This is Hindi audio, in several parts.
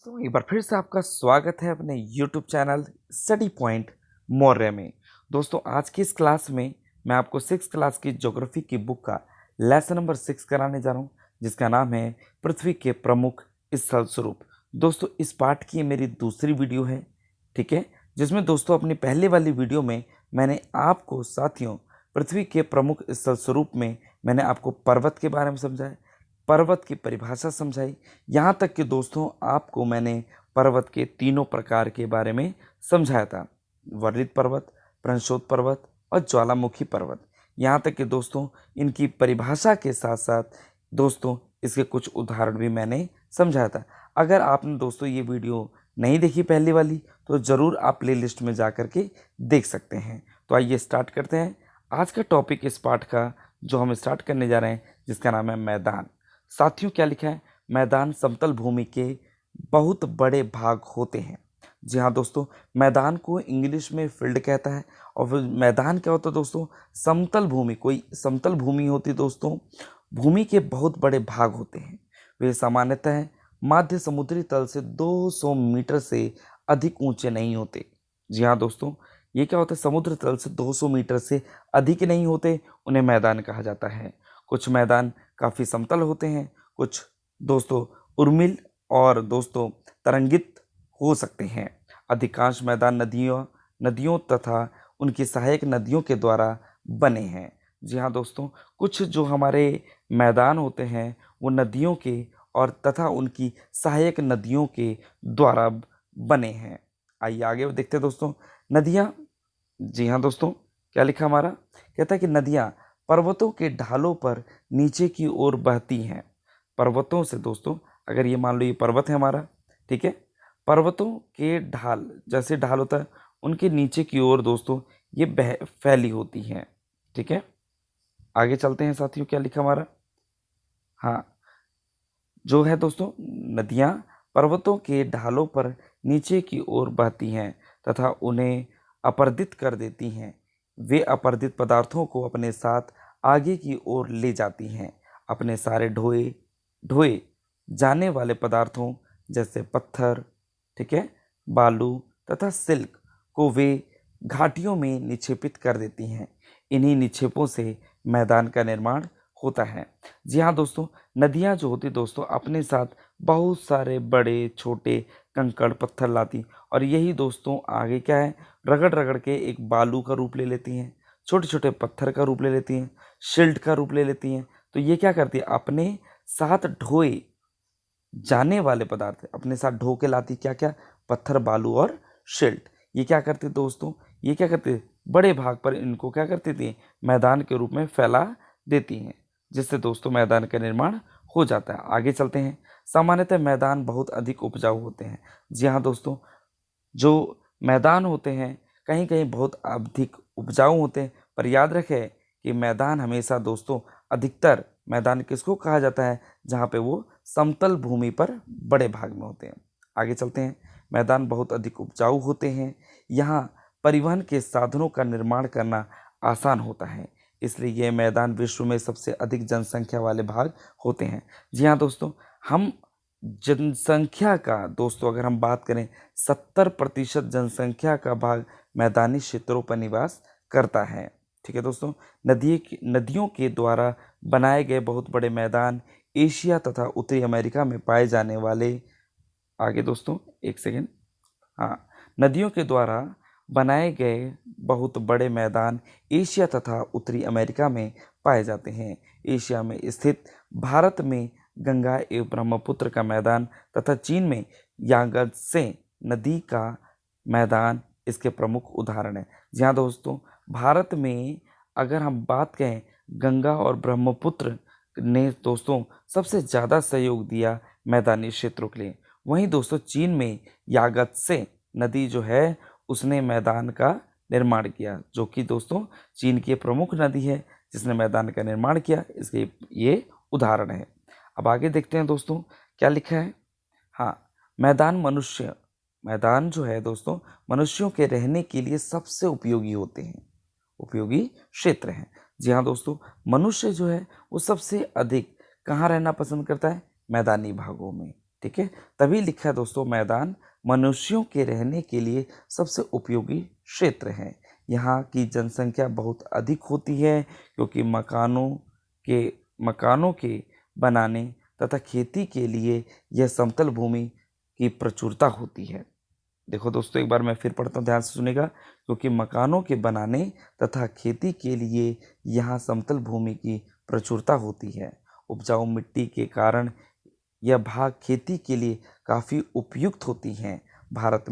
दोस्तों एक बार फिर से आपका स्वागत है अपने YouTube channel study point Maurya में। दोस्तों आज की इस क्लास में मैं आपको 6th क्लास की ज्योग्राफी की बुक का लेसन नंबर 6 कराने जा रहा हूं, जिसका नाम है पृथ्वी के प्रमुख स्थल स्वरूप। दोस्तों इस पाठ की मेरी दूसरी वीडियो है, ठीक है, जिसमें दोस्तों अपनी पहले वाली वीडियो में मैंने आपको साथियों पृथ्वी के प्रमुख स्थल स्वरूप में मैंने आपको पर्वत के बारे में समझाया, पर्वत की परिभाषा समझाई। यहाँ तक कि दोस्तों आपको मैंने पर्वत के तीनों प्रकार के बारे में समझाया था, वर्णित पर्वत, प्रंशोत्त पर्वत और ज्वालामुखी पर्वत। यहाँ तक कि दोस्तों इनकी परिभाषा के साथ साथ दोस्तों इसके कुछ उदाहरण भी मैंने समझाया था। अगर आपने दोस्तों ये वीडियो नहीं देखी पहली वाली तो ज़रूर आप प्ले लिस्ट में जा कर के देख सकते हैं। तो आइए स्टार्ट करते हैं आज का टॉपिक इस पाठ का जो हम स्टार्ट करने जा रहे हैं, जिसका नाम है मैदान। साथियों क्या लिखा है, मैदान समतल भूमि के बहुत बड़े भाग होते हैं। जी हाँ दोस्तों, मैदान को इंग्लिश में फील्ड कहता है। और फिर मैदान क्या होता है दोस्तों, समतल भूमि। कोई समतल भूमि होती दोस्तों, भूमि के बहुत बड़े भाग होते हैं। वे सामान्यतः माध्य समुद्री तल से 200 मीटर से अधिक ऊंचे नहीं होते। जी हाँ दोस्तों, ये क्या होता है, समुद्र तल से 200 मीटर से अधिक नहीं होते, उन्हें मैदान कहा जाता है। कुछ मैदान काफ़ी समतल होते हैं, कुछ दोस्तों उर्मिल और दोस्तों तरंगित हो सकते हैं। अधिकांश मैदान नदियों तथा उनकी सहायक नदियों के द्वारा बने हैं। जी हाँ दोस्तों, कुछ जो हमारे मैदान होते हैं वो नदियों के और तथा उनकी सहायक नदियों के द्वारा बने हैं। आइए आगे देखते हैं दोस्तों। नदियाँ, जी हाँ दोस्तों, क्या लिखा हमारा, कहता है कि नदियाँ पर्वतों के ढालों पर नीचे की ओर बहती हैं। पर्वतों से दोस्तों, अगर ये मान लो ये पर्वत है हमारा, ठीक है, पर्वतों के ढाल, जैसे ढाल होता है उनके नीचे की ओर दोस्तों ये फैली होती हैं। ठीक है, आगे चलते हैं साथियों, क्या लिखा हमारा, हाँ, जो है दोस्तों नदियाँ पर्वतों के ढालों पर नीचे की ओर बहती हैं तथा उन्हें अपर्दित कर देती हैं। वे अपर्दित पदार्थों को अपने साथ आगे की ओर ले जाती हैं। अपने सारे ढोए ढोए जाने वाले पदार्थों जैसे पत्थर, ठीक है, बालू तथा सिल्क को वे घाटियों में निक्षेपित कर देती हैं। इन्हीं निक्षेपों से मैदान का निर्माण होता है। जी हाँ दोस्तों, नदियाँ जो होती दोस्तों अपने साथ बहुत सारे बड़े छोटे कंकड़ पत्थर लाती, और यही दोस्तों आगे क्या है, रगड़ रगड़ के एक बालू का रूप ले लेती हैं, छोटे छोटे पत्थर का रूप ले लेती हैं, शिल्ट का रूप ले लेती हैं। तो ये क्या करती है, अपने साथ ढोए जाने वाले पदार्थ अपने साथ ढो के लाती, क्या क्या, पत्थर, बालू और शिल्ट। ये क्या करती दोस्तों, ये क्या करती, बड़े भाग पर इनको क्या करती थी, मैदान के रूप में फैला देती हैं, जिससे दोस्तों मैदान का निर्माण हो जाता है। आगे चलते हैं। सामान्यतः मैदान बहुत अधिक उपजाऊ होते हैं। जी हाँ दोस्तों, जो मैदान होते हैं कहीं कहीं बहुत अधिक उपजाऊ होते हैं, पर याद रखें कि मैदान हमेशा दोस्तों, अधिकतर मैदान किसको कहा जाता है, जहाँ पे वो समतल भूमि पर बड़े भाग में होते हैं। आगे चलते हैं। मैदान बहुत अधिक उपजाऊ होते हैं। यहाँ परिवहन के साधनों का निर्माण करना आसान होता है, इसलिए ये मैदान विश्व में सबसे अधिक जनसंख्या वाले भाग होते हैं। जी हाँ दोस्तों, हम जनसंख्या का दोस्तों अगर हम बात करें, 70% जनसंख्या का भाग मैदानी क्षेत्रों पर निवास करता है। ठीक है दोस्तों, नदियों के द्वारा बनाए गए बहुत बड़े मैदान एशिया तथा उत्तरी अमेरिका में पाए जाने वाले, आगे दोस्तों एक सेकेंड, हाँ, नदियों के द्वारा बनाए गए बहुत बड़े मैदान एशिया तथा उत्तरी अमेरिका में पाए जाते हैं। एशिया में स्थित भारत में गंगा एवं ब्रह्मपुत्र का मैदान तथा चीन में यांगत्से नदी का मैदान इसके प्रमुख उदाहरण हैं। जी हाँ दोस्तों, भारत में अगर हम बात करें, गंगा और ब्रह्मपुत्र ने दोस्तों सबसे ज़्यादा सहयोग दिया मैदानी क्षेत्रों के लिए। वहीं दोस्तों चीन में यागत्से नदी जो है उसने मैदान का निर्माण किया, जो कि दोस्तों चीन की प्रमुख नदी है जिसने मैदान का निर्माण किया, इसके ये उदाहरण है। अब आगे देखते हैं दोस्तों क्या लिखा है, हाँ, मैदान जो है दोस्तों मनुष्यों के रहने के लिए सबसे उपयोगी होते हैं, उपयोगी क्षेत्र हैं। जी हाँ दोस्तों, मनुष्य जो है वो सबसे अधिक कहाँ रहना पसंद करता है, मैदानी भागों में। ठीक है। तभी लिखा है दोस्तों, मैदान मनुष्यों के रहने के लिए सबसे उपयोगी क्षेत्र है। यहाँ की जनसंख्या बहुत अधिक होती है क्योंकि मकानों के बनाने तथा खेती के लिए यह समतल भूमि की प्रचुरता होती है। देखो दोस्तों, एक बार मैं फिर पढ़ता हूँ, ध्यान से सुनेगा। क्योंकि मकानों के बनाने तथा खेती के लिए यहाँ समतल भूमि की प्रचुरता होती है। उपजाऊ मिट्टी के कारण यह भाग खेती के लिए काफ़ी उपयुक्त होती हैं। भारत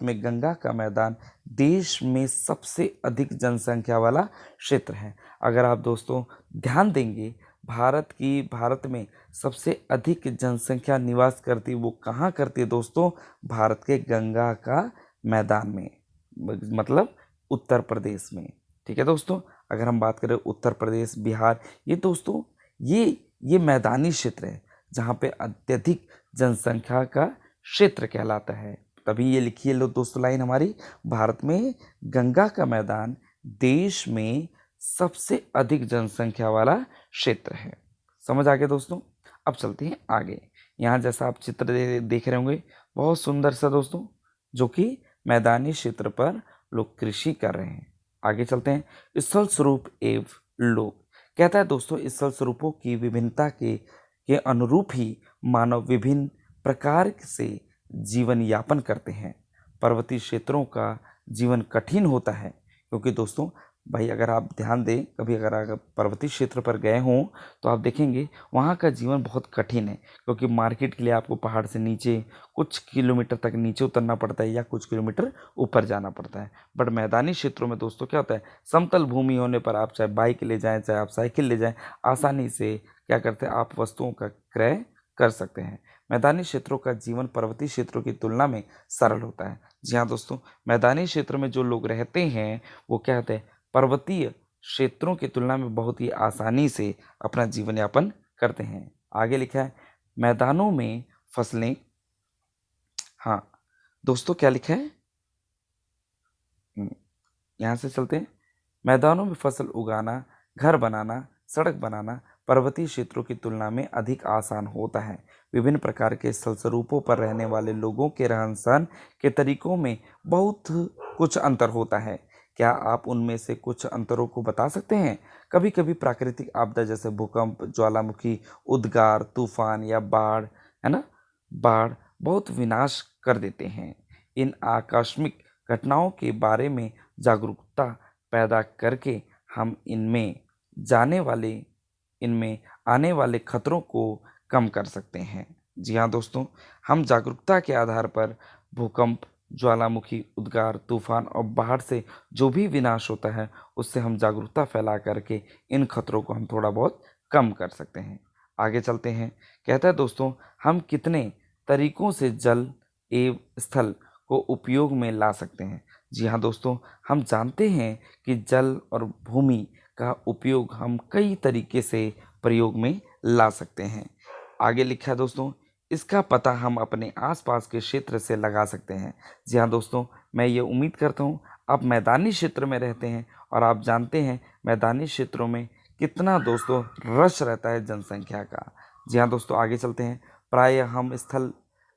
में गंगा का मैदान देश में सबसे अधिक जनसंख्या वाला क्षेत्र है। अगर आप दोस्तों ध्यान देंगे, भारत में सबसे अधिक जनसंख्या निवास करती, वो कहाँ करती है दोस्तों? भारत के गंगा का मैदान में, मतलब उत्तर प्रदेश में। ठीक है दोस्तों, अगर हम बात करें उत्तर प्रदेश, बिहार, ये दोस्तों ये मैदानी क्षेत्र है जहाँ पे अत्यधिक जनसंख्या का क्षेत्र कहलाता है। तभी ये लिखिए लो दोस्तों लाइन हमारी, भारत में गंगा का मैदान देश में सबसे अधिक जनसंख्या वाला क्षेत्र है। समझ आ गया दोस्तों? अब चलते हैं आगे। यहाँ जैसा आप चित्र देख रहे होंगे, बहुत सुंदर सा दोस्तों, जो कि मैदानी क्षेत्र पर लोग कृषि कर रहे हैं। आगे चलते हैं। स्थल स्वरूप एवं लोग, कहता है दोस्तों, स्थल स्वरूपों की विभिन्नता के अनुरूप ही मानव विभिन्न प्रकार से जीवन यापन करते हैं। पर्वतीय क्षेत्रों का जीवन कठिन होता है क्योंकि दोस्तों भाई, अगर आप ध्यान दें, कभी अगर पर्वतीय क्षेत्र पर गए हों तो आप देखेंगे वहाँ का जीवन बहुत कठिन है। क्योंकि मार्केट के लिए आपको पहाड़ से नीचे कुछ किलोमीटर तक नीचे उतरना पड़ता है या कुछ किलोमीटर ऊपर जाना पड़ता है। बट मैदानी क्षेत्रों में दोस्तों क्या होता है, समतल भूमि होने पर आप चाहे बाइक ले जाएं, चाहे आप साइकिल ले जाएं, आसानी से क्या करते हैं, आप वस्तुओं का क्रय कर सकते हैं। मैदानी क्षेत्रों का जीवन पर्वतीय क्षेत्रों की तुलना में सरल होता है। जी हाँ दोस्तों, मैदानी क्षेत्र में जो लोग रहते हैं वो क्या होते हैं, पर्वतीय क्षेत्रों की तुलना में बहुत ही आसानी से अपना जीवन यापन करते हैं। आगे लिखा है, मैदानों में फसलें, हाँ दोस्तों क्या लिखा है, यहाँ से चलते हैं। मैदानों में फसल उगाना, घर बनाना, सड़क बनाना पर्वतीय क्षेत्रों की तुलना में अधिक आसान होता है। विभिन्न प्रकार के स्थल स्वरूपों पर रहने वाले लोगों के रहन सहन के तरीकों में बहुत कुछ अंतर होता है। क्या आप उनमें से कुछ अंतरों को बता सकते हैं? कभी कभी प्राकृतिक आपदा जैसे भूकंप, ज्वालामुखी, उद्गार, तूफान या बाढ़, है ना, बाढ़ बहुत विनाश कर देते हैं। इन आकस्मिक घटनाओं के बारे में जागरूकता पैदा करके हम इनमें आने वाले खतरों को कम कर सकते हैं। जी हाँ दोस्तों, हम जागरूकता के आधार पर भूकंप, ज्वालामुखी, उद्गार, तूफान और बाढ़ से जो भी विनाश होता है उससे हम जागरूकता फैला करके इन खतरों को हम थोड़ा बहुत कम कर सकते हैं। आगे चलते हैं। कहता है दोस्तों, हम कितने तरीकों से जल एवं स्थल को उपयोग में ला सकते हैं? जी हाँ दोस्तों, हम जानते हैं कि जल और भूमि का उपयोग हम कई तरीके से प्रयोग में ला सकते हैं। आगे लिखा है दोस्तों, इसका पता हम अपने आसपास के क्षेत्र से लगा सकते हैं। जी हाँ दोस्तों, मैं ये उम्मीद करता हूँ आप मैदानी क्षेत्र में रहते हैं और आप जानते हैं मैदानी क्षेत्रों में कितना दोस्तों रश रहता है जनसंख्या का। जी हाँ दोस्तों, आगे चलते हैं। प्रायः हम स्थल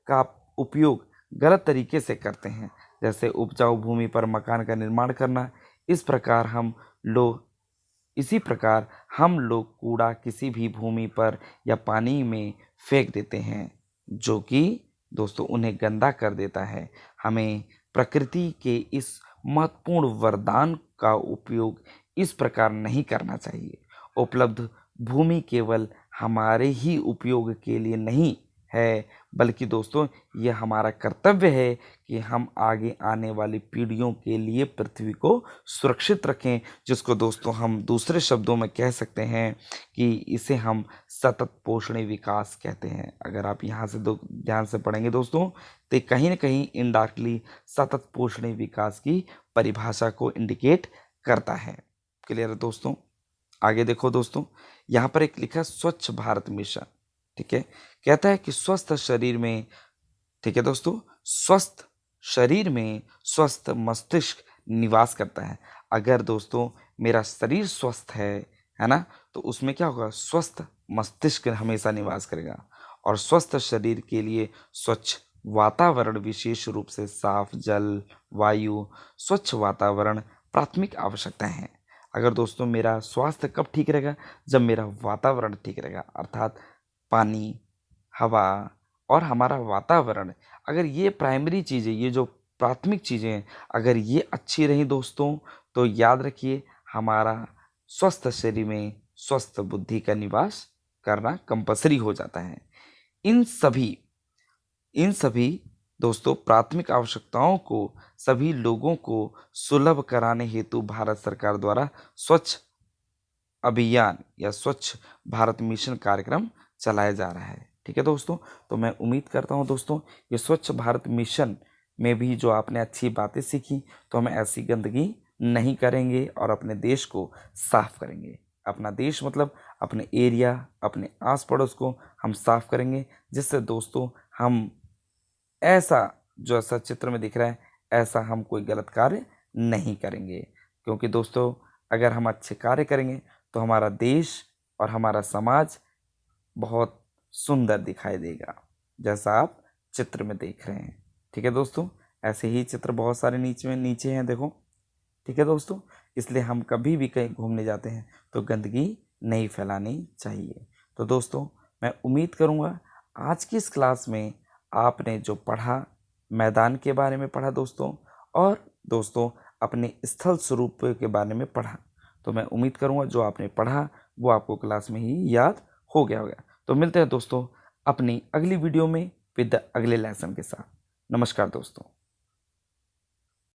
का उपयोग गलत तरीके से करते हैं, जैसे उपजाऊ भूमि पर मकान का निर्माण करना। इसी प्रकार हम लोग कूड़ा किसी भी भूमि पर या पानी में फेंक देते हैं, जो कि दोस्तों उन्हें गंदा कर देता है। हमें प्रकृति के इस महत्वपूर्ण वरदान का उपयोग इस प्रकार नहीं करना चाहिए। उपलब्ध भूमि केवल हमारे ही उपयोग के लिए नहीं है, बल्कि दोस्तों ये हमारा कर्तव्य है कि हम आगे आने वाली पीढ़ियों के लिए पृथ्वी को सुरक्षित रखें, जिसको दोस्तों हम दूसरे शब्दों में कह सकते हैं कि इसे हम सतत पोषणीय विकास कहते हैं। अगर आप यहाँ से ध्यान से पढ़ेंगे दोस्तों, तो कहीं ना कहीं इनडायरेक्टली सतत पोषणीय विकास की परिभाषा को इंडिकेट करता है। क्लियर है दोस्तों? आगे देखो दोस्तों, यहाँ पर एक लिखा है स्वच्छ भारत मिशन। ठीक है, कहता है कि स्वस्थ शरीर में, ठीक है दोस्तों, स्वस्थ शरीर में स्वस्थ मस्तिष्क निवास करता है। अगर दोस्तों मेरा शरीर स्वस्थ है ना, तो उसमें क्या होगा, स्वस्थ मस्तिष्क हमेशा निवास करेगा। और स्वस्थ शरीर के लिए स्वच्छ वातावरण, विशेष रूप से साफ जल, वायु, स्वच्छ वातावरण प्राथमिक आवश्यकताएं हैं। अगर दोस्तों मेरा स्वास्थ्य कब ठीक रहेगा? जब मेरा वातावरण ठीक रहेगा, अर्थात पानी, हवा और हमारा वातावरण, अगर ये प्राइमरी चीज़ें, ये जो प्राथमिक चीज़ें हैं, अगर ये अच्छी रही दोस्तों, तो याद रखिए हमारा स्वस्थ शरीर में स्वस्थ बुद्धि का निवास करना कंपलसरी हो जाता है। इन सभी दोस्तों प्राथमिक आवश्यकताओं को सभी लोगों को सुलभ कराने हेतु भारत सरकार द्वारा स्वच्छ अभियान या स्वच्छ भारत मिशन कार्यक्रम चलाया जा रहा है। ठीक है दोस्तों, तो मैं उम्मीद करता हूँ दोस्तों ये स्वच्छ भारत मिशन में भी जो आपने अच्छी बातें सीखी, तो हम ऐसी गंदगी नहीं करेंगे और अपने देश को साफ करेंगे। अपना देश मतलब अपने एरिया, अपने आस पड़ोस को हम साफ करेंगे, जिससे दोस्तों हम ऐसा, जो ऐसा चित्र में दिख रहा है, ऐसा हम कोई गलत कार्य नहीं करेंगे। क्योंकि दोस्तों अगर हम अच्छे कार्य करेंगे तो हमारा देश और हमारा समाज बहुत सुंदर दिखाई देगा, जैसा आप चित्र में देख रहे हैं। ठीक है दोस्तों, ऐसे ही चित्र बहुत सारे नीचे हैं, देखो। ठीक है दोस्तों, इसलिए हम कभी भी कहीं घूमने जाते हैं तो गंदगी नहीं फैलानी चाहिए। तो दोस्तों मैं उम्मीद करूँगा आज की इस क्लास में आपने जो पढ़ा, मैदान के बारे में पढ़ा दोस्तों, और दोस्तों अपने स्थल स्वरूप के बारे में पढ़ा। तो मैं उम्मीद करूँगा जो आपने पढ़ा वो आपको क्लास में ही याद हो गया होगा। तो मिलते हैं दोस्तों अपनी अगली वीडियो में विद अगले लेसन के साथ। नमस्कार दोस्तों।